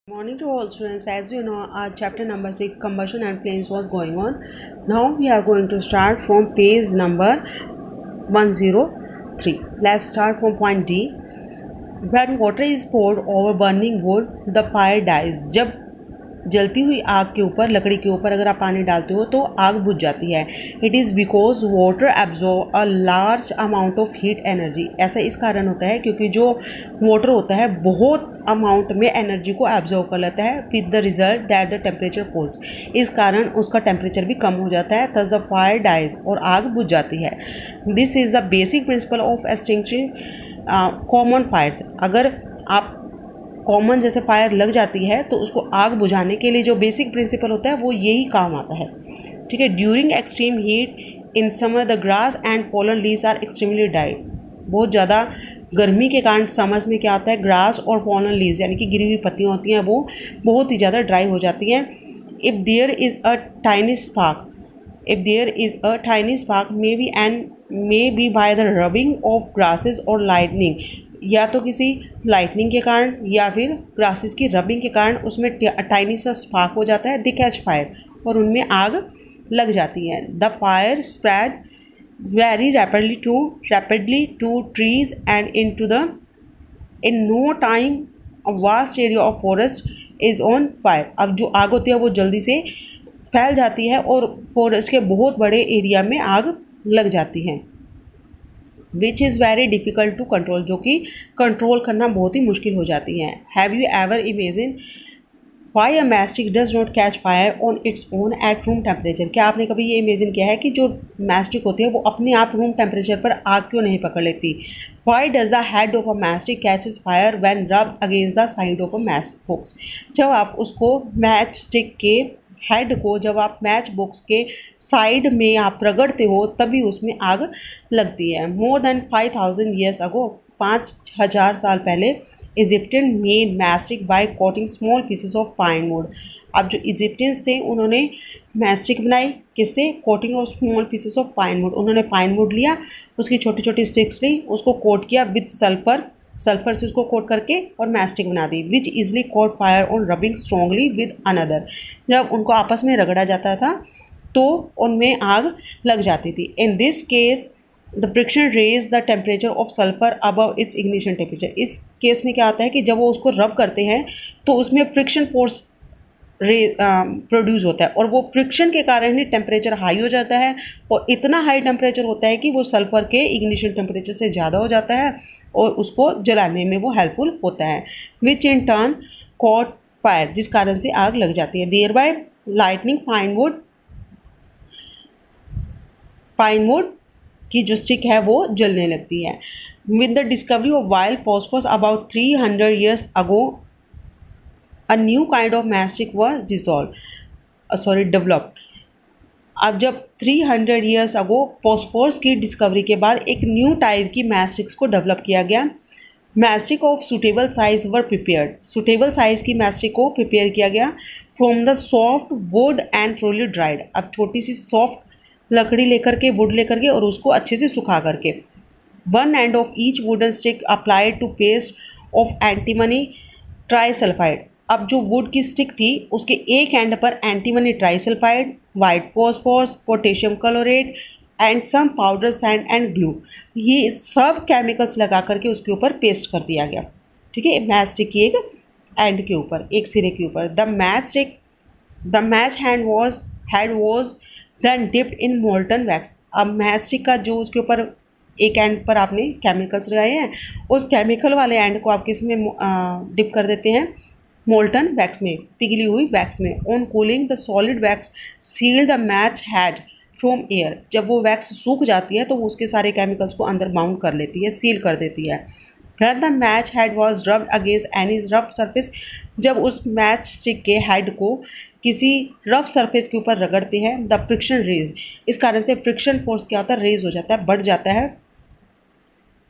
Morning to all students. As you know, our chapter number 6, combustion and flames, was going on. Now we are going to start from page number 103. Let's start from point D. When water is poured over burning wood, the fire dies. जब जलती हुई आग के ऊपर, लकड़ी के ऊपर अगर आप पानी डालते हो तो आग बुझ जाती है. It is because water absorb a large amount of heat energy. ऐसा इस कारण होता है क्योंकि जो वाटर होता है बहुत अमाउंट में एनर्जी को एब्जॉर्ब कर लेता है, with the result that the temperature falls. इस कारण उसका टेम्परेचर भी कम हो जाता है, थस द फायर डाइज, और आग बुझ जाती है. This is the basic principle of extinction common fires. अगर आप कॉमन जैसे फायर लग जाती है तो उसको आग बुझाने के लिए जो बेसिक प्रिंसिपल होता है वो यही काम आता है. ठीक है. During extreme heat in summer the grass and fallen leaves are extremely dry. बहुत ज़्यादा गर्मी के कारण समर्स में क्या होता है, ग्रास और पॉलन लीव्स यानी कि गिरी हुई पत्तियाँ होती हैं वो बहुत ही ज़्यादा ड्राई हो जाती हैं. If there is a tiny spark may be by the rubbing of grasses और लाइटनिंग, या तो किसी लाइटनिंग के कारण या फिर ग्रासेस की रबिंग के कारण उसमें टाइनी सा स्पार्क हो जाता है, दे कैच फायर, और उनमें आग लग जाती है. The fire spread very rapidly to trees and in no time a vast area of forest is on fire. अब जो आग होती है वो जल्दी से फैल जाती है और फॉरेस्ट के बहुत बड़े एरिया में आग लग जाती है. Which is very difficult to control, जो कि कंट्रोल करना बहुत ही मुश्किल हो जाती है. Have you ever imagine why a mastic does not catch fire on its own at room temperature. क्या आपने कभी ये इमेजिन किया है कि जो मैस्टिक होती है वो अपने आप रूम टेम्परेचर पर आग क्यों नहीं पकड़ लेती. Why does the head of a matchstick catches fire when rub against the side of a match box. जब आप उसको मैच स्टिक के हेड को जब आप मैच बॉक्स के साइड में आप रगड़ते हो तभी उसमें आग लगती है. मोर देन 5000 ईयर्स अगो, 5000 साल पहले, Egyptian made mastic by coating small pieces of pine wood. अब जो इजिप्टियंस थे उन्होंने मैस्टिक बनाई किससे, coating of small pieces of pine wood. उन्होंने पाइन वुड लिया, उसकी छोटी छोटी स्टिक्स ली, उसको कोट किया विद सल्फर से उसको कोट करके और मैस्टिक बना दी. Which easily caught fire on rubbing strongly with another. जब उनको आपस में रगड़ा जाता था तो उनमें आग लग जाती थी. In this case the friction raise the temperature of sulphur above its ignition temperature. इस केस में क्या होता है कि जब वो उसको रब करते हैं तो उसमें फ्रिक्शन फोर्स प्रोड्यूस होता है और वो फ्रिक्शन के कारण ही टेम्परेचर हाई हो जाता है, और इतना हाई टेम्परेचर होता है कि वो सल्फर के इग्निशन टेम्परेचर से ज़्यादा हो जाता है और उसको जलाने में वो हेल्पफुल होता है. Which in turn caught fire, जिस कारण से आग लग जाती है. Thereby lightning pine wood की जो स्टिक है वो जलने लगती है. With the discovery of white phosphorus about 300 years ago a new kind of mastic was developed. अब जब 300 ईयर्स अगो फॉस्फोरस की डिस्कवरी के बाद एक न्यू टाइप की मैस्टिक्स को डेवलप किया गया. Mastic of suitable size were prepared. Suitable size की मैस्टिक को प्रिपेयर किया गया from the soft wood and thoroughly dried. अब छोटी सी सॉफ्ट लकड़ी लेकर के, वुड लेकर के, और उसको अच्छे से सुखा करके. One end of each wooden stick applied to paste of antimony trisulphide. अब जो वुड की स्टिक थी उसके एक एंड पर antimony trisulphide, white phosphorus, potassium chlorate and some powder sand and glue, ये सब केमिकल्स लगा करके उसके ऊपर पेस्ट कर दिया गया. ठीक है. मैच स्टिक की एक एंड के ऊपर, एक सिरे के ऊपर. The match head was then dipped in molten wax. अब मैच स्टिक का जो उसके ऊपर एक एंड पर आपने केमिकल्स लगाए हैं, उस केमिकल वाले एंड को आप किस में डिप कर देते हैं, मोल्टन वैक्स में, पिघली हुई वैक्स में. On cooling the solid wax seal the match had from air. जब वो वैक्स सूख जाती है तो वो उसके सारे केमिकल्स को अंदर बाउंड कर लेती है, सील कर देती है. When the match head was rubbed against any rough surface, जब उस मैच स्टिक के हेड को किसी रफ सरफेस के ऊपर रगड़ते हैं, द फ्रिक्शन रेज, इस कारण से फ्रिक्शन फोर्स क्या होता है, रेज हो जाता है, बढ़ जाता है.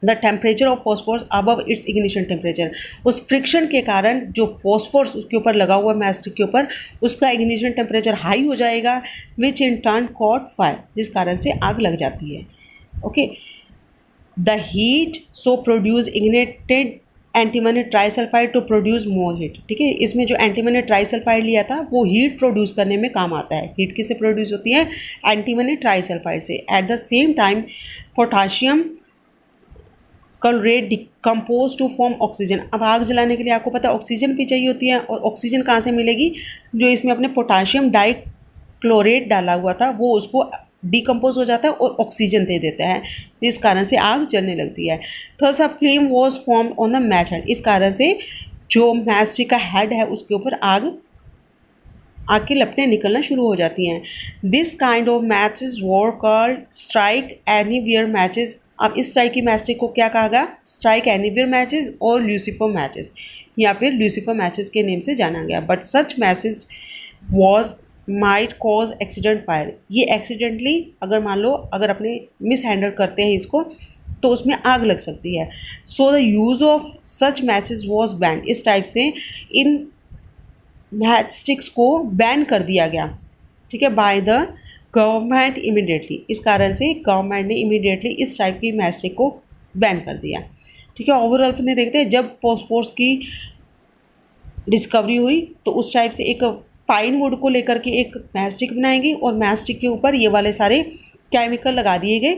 The temperature of phosphorus above its ignition temperature. उस फ्रिक्शन के कारण जो फॉस्फोरस उसके ऊपर लगा हुआ मैस्टिक के ऊपर, उसका इग्निशन टेम्परेचर हाई हो जाएगा. Which in turn caught fire, जिस कारण से आग लग जाती है. Okay. The heat so produce ignited antimony trisulphide to produce more heat. ठीक है, इसमें जो एंटीमनी ट्राइसल्फाइड लिया था वो हीट प्रोड्यूस करने में काम आता है। हीट किससे प्रोड्यूस होती है? एंटीमनी ट्राइसल्फाइड से। At the same time potassium chlorate decompose to form oxygen. अब आग जलाने के लिए आपको पता है ऑक्सीजन भी चाहिए होती है, और ऑक्सीजन कहाँ से मिलेगी? जो इसमें अपने पोटाशियम डाई क्लोरेट डाला हुआ था वो उसको डिकम्पोज हो जाता है और ऑक्सीजन दे देता है, जिस कारण से आग जलने लगती है। Thus a flame was form on the match head. इस कारण से जो मैच स्टिक का हेड है उसके ऊपर आग की लपटें निकलना शुरू हो जाती हैं। This kind of matches were called strike anywhere matches. अब इस टाइप की मैच स्टिक को क्या कहा गया? स्ट्राइक एनीवेयर मैचेस और ल्यूसीफर मैचेस, या फिर ल्यूसीफर मैचेस के नेम से जाना गया। But such matches was might cause accident fire. ये एक्सीडेंटली अगर मान लो अगर अपने मिस हैंडल करते हैं इसको तो उसमें आग लग सकती है। So the use of such matches was ban. इस टाइप से इन मैच स्टिक्स को बैन कर दिया गया, ठीक है, बाय द गवर्नमेंट इमीडिएटली। इस कारण से गवर्नमेंट ने इमीडिएटली इस टाइप की मैच स्टिक को बैन कर दिया। ठीक है, ओवरऑल अपने देखते हैं जब फॉस्फोरस की डिस्कवरी हुई तो उस टाइप से एक पाइन वुड को लेकर के एक मैच स्टिक बनाएंगे और मैच स्टिक के ऊपर ये वाले सारे केमिकल लगा दिए गए।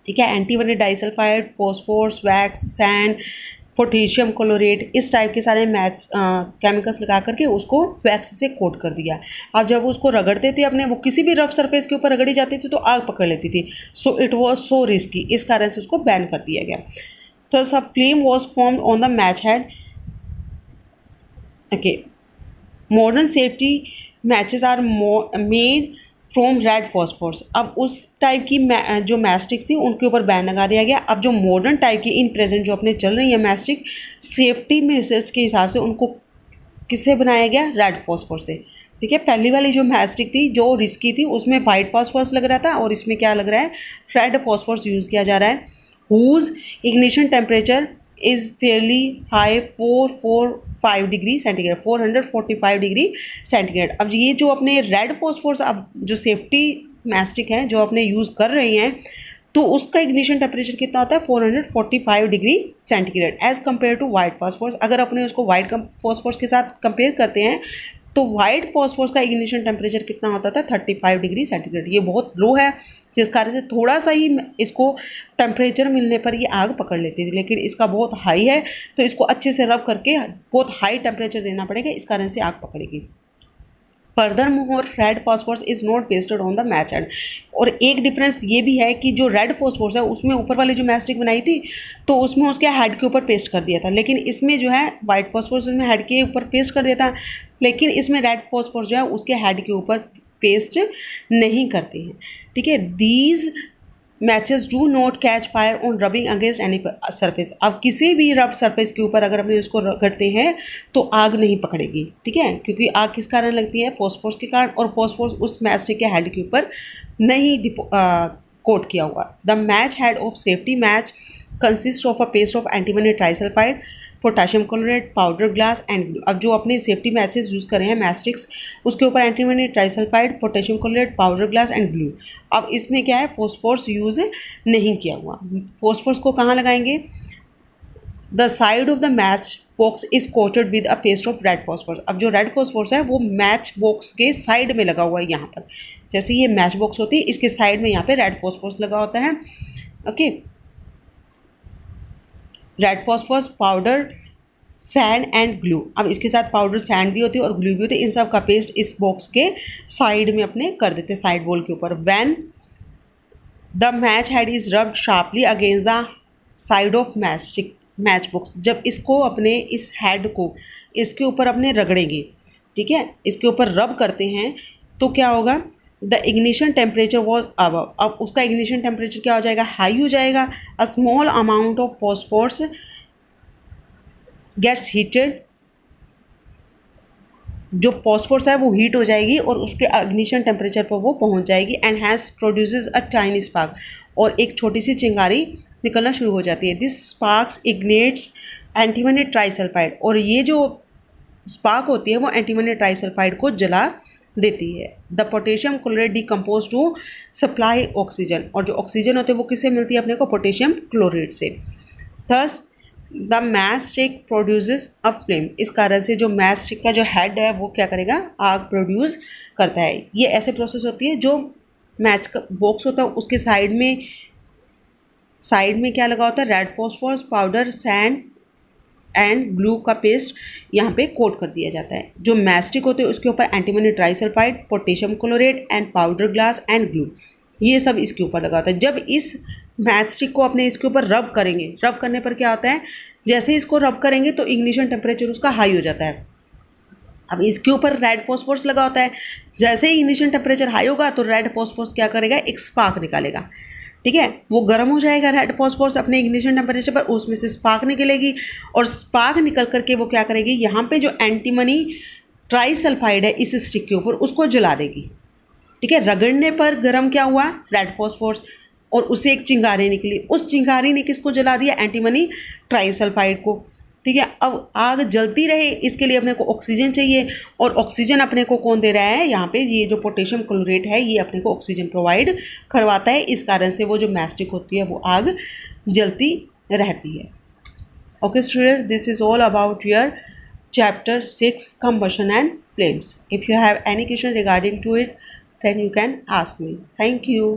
ठीक है, antimony disulphide, phosphorus, wax, sand, potassium chlorate, इस टाइप के सारे मैच केमिकल्स लगा करके उसको वैक्स से कोट कर दिया। अब जब उसको रगड़ते थे अपने, वो किसी भी रफ सरफेस के ऊपर रगड़ी जाती थी तो आग पकड़ लेती थी। So it was so risky, इस कारण से उसको बैन कर दिया गया। तो सब flame was formed on the match head. Okay, modern safety matches are made from red phosphorus. अब उस टाइप की जो मैस्टिक थी उनके ऊपर बैन लगा दिया गया। अब जो मॉडर्न टाइप की इन प्रेजेंट जो अपने चल रही है मैस्टिक, सेफ्टी मेजर्स के हिसाब से उनको किससे बनाया गया? रेड फॉस्फोरस से। ठीक है, पहली वाली जो मैस्टिक थी जो रिस्की थी उसमें वाइट फॉस्फोरस लग रहा था और इसमें क्या लग रहा है? रेड फॉस्फोरस यूज़ किया जा रहा है। Whose ignition temperature is fairly high 445 degree centigrade, 445 degree centigrade. अब ये जो अपने रेड फॉस्फोरस अब जो सेफ्टी मैस्टिक हैं जो अपने यूज़ कर रही हैं तो उसका इग्निशन टेम्परेचर कितना होता है? 445 degree centigrade as compare to white phosphorus. अगर अपने उसको वाइट फॉस्फोरस के साथ कंपेयर करते हैं तो वाइट फॉस्फोरस का इग्निशन टेम्परेचर कितना होता था? 35 डिग्री सेंटीग्रेड। ये बहुत लो है, जिस कारण से थोड़ा सा ही इसको टेम्परेचर मिलने पर ये आग पकड़ लेती थी, लेकिन इसका बहुत हाई है तो इसको अच्छे से रब करके बहुत हाई टेम्परेचर देना पड़ेगा, इस कारण से आग पकड़ेगी। Further more red phosphorus is not pasted on the match head. और एक डिफरेंस ये भी है कि जो रेड फॉस्फोरस है उसमें ऊपर वाली जो मैस्टिक बनाई थी तो उसमें उसके हेड के ऊपर पेस्ट कर दिया था, लेकिन इसमें जो है वाइट फॉस्फोरस उसमें हेड के ऊपर पेस्ट कर दिया था, लेकिन इसमें रेड फॉस्फोरस जो है उसके हेड के ऊपर पेस्ट नहीं करते हैं। ठीक है, these matches do not catch fire on rubbing against any surface. अब किसी भी रब सरफेस के ऊपर अगर अपने उसको रगड़ते हैं तो आग नहीं पकड़ेगी। ठीक है, क्योंकि आग किस कारण लगती है? फॉस्फोरस के कारण, और फॉस्फोरस उस मैच स्टिक के हेड के ऊपर नहीं कोट किया हुआ। The match head of safety match consist of a paste of antimony trisulphide, potassium chlorate, powder glass and glue. अब जो अपने सेफ्टी मैचेस यूज़ कर रहे हैं मैस्टिक्स उसके ऊपर antimony trisulphide, potassium chlorate, powder glass and glue. अब इसमें क्या है? फॉस्फोरस यूज़ नहीं किया हुआ। फॉस्फोरस को कहाँ लगाएंगे? The side of the match box is coated with a paste of red phosphorus. अब जो रेड फॉस्फोरस है वो मैच बॉक्स के साइड में लगा हुआ है। यहाँ पर जैसे ये मैच बॉक्स होती है इसके साइड में यहाँ पे रेड फॉस्फोरस लगा होता है। Okay, red phosphorus, powder, sand and glue. अब इसके साथ पाउडर सैंड भी होती है और ग्लू भी होती है। इन सब का पेस्ट इस बॉक्स के साइड में अपने कर देते, साइड वॉल के ऊपर। When the match head is rubbed sharply against the side of match box. जब इसको अपने इस हेड को इसके ऊपर अपने रगड़ेंगे, ठीक है, इसके ऊपर रब करते हैं तो क्या होगा? The ignition temperature was above. अब उसका इग्निशन टेम्परेचर क्या हो जाएगा? हाई हो जाएगा। A small amount of phosphorus gets heated. जो फॉस्फोरस है वो हीट हो जाएगी और उसके इग्निशन टेम्परेचर पर वो पहुंच जाएगी and has produces a tiny spark, और एक छोटी सी चिंगारी निकलना शुरू हो जाती है। दिस स्पार्क्स इग्नेट्स एंटीमनी ट्राइसल्फाइड, और ये जो स्पार्क होती है वो एंटीमनी ट्राइसल्फाइड को जला देती है। The potassium chlorate decompose to supply oxygen, और जो ऑक्सीजन होती है वो किससे मिलती है अपने को? पोटेशियम क्लोरेट से। Thus the match stick produces a flame, इस कारण से जो मैच स्टिक का जो हेड है वो क्या करेगा, आग प्रोड्यूस करता है। ये ऐसे प्रोसेस होती है, जो मैच का बॉक्स होता है उसके साइड में क्या लगा होता है, red phosphorus powder, sand and glue का पेस्ट यहाँ पे कोट कर दिया जाता है। जो मैस्टिक होते हैं उसके ऊपर antimony trisulphide, potassium chlorate and powder glass and glue, ये सब इसके ऊपर लगा होता है। जब इस मैचस्टिक को अपने इसके ऊपर रब करेंगे, रब करने पर क्या होता है, जैसे ही इसको रब करेंगे तो इग्निशन टेम्परेचर उसका हाई हो जाता है। अब इसके ऊपर रेड फॉस्फोरस लगा होता है, जैसे ही इग्निशन टेम्परेचर हाई होगा तो रेड फॉस्फोरस क्या करेगा, एक स्पार्क निकालेगा। ठीक है, वो गर्म हो जाएगा रेड फॉस्फोरस अपने इग्निशन टेम्परेचर पर, उसमें से स्पार्क निकलेगी और स्पार्क निकल करके वो क्या करेगी, यहाँ पे जो एंटीमनी ट्राइसल्फाइड है इस स्टिक के ऊपर उसको जला देगी। ठीक है, रगड़ने पर गर्म क्या हुआ, रेड फॉस्फोरस, और उससे एक चिंगारी निकली, उस चिंगारी ने किसको जला दिया, एंटीमनी ट्राइसल्फाइड को। ठीक है, अब आग जलती रहे इसके लिए अपने को ऑक्सीजन चाहिए, और ऑक्सीजन अपने को कौन दे रहा है, यहाँ पे ये जो पोटेशियम क्लोरेट है ये अपने को ऑक्सीजन प्रोवाइड करवाता है। इस कारण से वो जो मैस्टिक होती है वो आग जलती रहती है। Okay students, this is all about your chapter 6 combustion and flames. If you have any question regarding to it, then you can ask me. Thank you.